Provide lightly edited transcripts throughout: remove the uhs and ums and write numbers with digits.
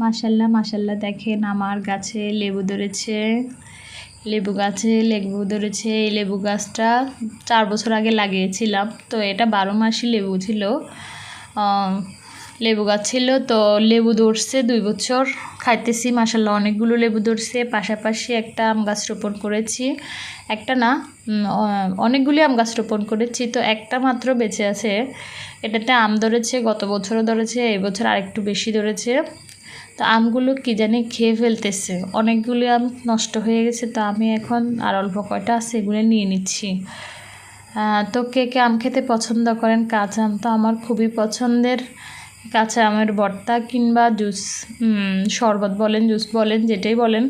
মাশাল্লাহ মাশাল্লাহ, দেখেন আমার গাছে লেবু ধরেছে। এই লেবু গাছটা 4 বছর আগে লাগিয়েছিলাম। তো এটা 12 মাসই লেবু ছিল। লেবু গাছ ছিল, তো লেবু ধরছে 2 বছর খাইতেছি। মাশাল্লাহ অনেকগুলো লেবু ধরছে। পাশাপাশি একটা আম গাছ রোপণ করেছি, একটা না অনেকগুলি আম গাছ রোপণ করেছি, তো একটা মাত্র বেঁচে আছে। এটাতে আম ধরেছে, গত বছরও ধরেছে, এই বছর আরেকটু বেশি ধরেছে। তো আমগুলো কী জানি খেয়ে ফেলতেছে, অনেকগুলি আম নষ্ট হয়ে গেছে। তো আমি এখন আর অল্প কয়টা আছে এগুলো নিয়ে নিচ্ছি। তো কে কে আম খেতে পছন্দ করেন? কাঁচা আম তো আমার খুবই পছন্দের। কাঁচা আমের ভর্তা কিংবা জুস, শরবত বলেন, জুস বলেন, যেটাই বলেন,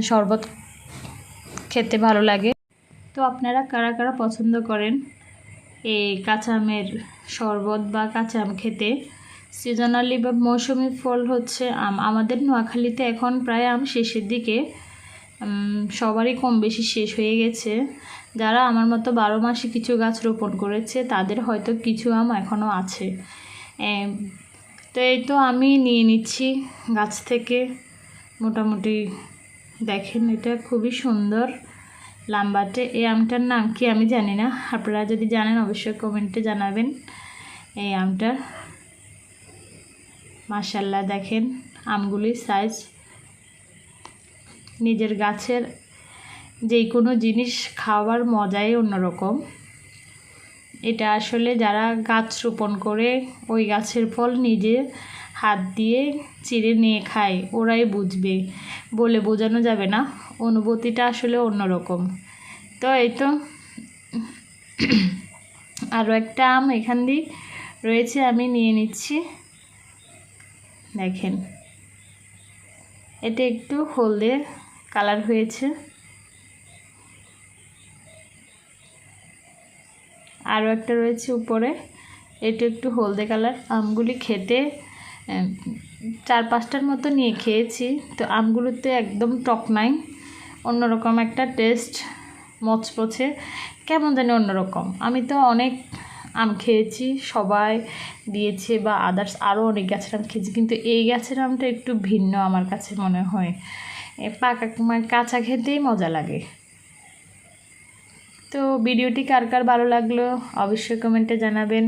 শরবত খেতে ভালো লাগে। তো আপনারা কারা কারা পছন্দ করেন এই কাঁচা আমের শরবত বা কাঁচা আম খেতে? সিজনালি বা মৌসুমি ফল হচ্ছে আম। আমাদের নোয়াখালীতে এখন প্রায় আম শেষের দিকে, সবারই কম বেশি শেষ হয়ে গেছে। যারা আমার মতো 12 মাসে কিছু গাছ রোপণ করেছে তাদের হয়তো কিছু আম এখনও আছে। তো এই তো আমি নিয়ে নিচ্ছি গাছ থেকে। মোটামুটি দেখেন, এটা খুবই সুন্দর লাম্বাটে। এই আমটার নাম কি আমি জানি না, আপনারা যদি জানেন অবশ্যই কমেন্টে জানাবেন। এই আমটার মাশাল্লাহ দেখেন আমগুলির সাইজ। নিজের গাছের যে কোনো জিনিস খাওয়ার মজাই অন্যরকম। এটা আসলে যারা গাছ রোপণ করে ওই গাছের ফল নিজে হাত দিয়ে চিড়ে নিয়ে খায়, ওরাই বুঝবে, বলে বোঝানো যাবে না। অনুভূতিটা আসলে অন্যরকম। তো এই তো আরও একটা আম এখান দিয়ে রয়েছে, আমি নিয়ে নিচ্ছি। দেখেন এটা একটু হলদে কালার হয়েছে। আরও একটা রয়েছে উপরে, এটা একটু হলদে কালার। আমগুলি খেতে 4-5টার মতো নিয়ে খেয়েছি। তো আমগুলোতে একদম টক নাই, অন্যরকম একটা টেস্ট, মচমচে কেমন জানি অন্যরকম। আমি তো অনেক আম খেয়েছি, সবাই দিয়েছে বা আদার্স আরও অনেক গাছের আম খেয়েছি, কিন্তু এই গাছের আমটা একটু ভিন্ন আমার কাছে মনে হয়। পাকা কাঁচা খেতেই মজা লাগে। তো ভিডিওটি কার কার ভালো লাগলো অবশ্যই কমেন্টে জানাবেন।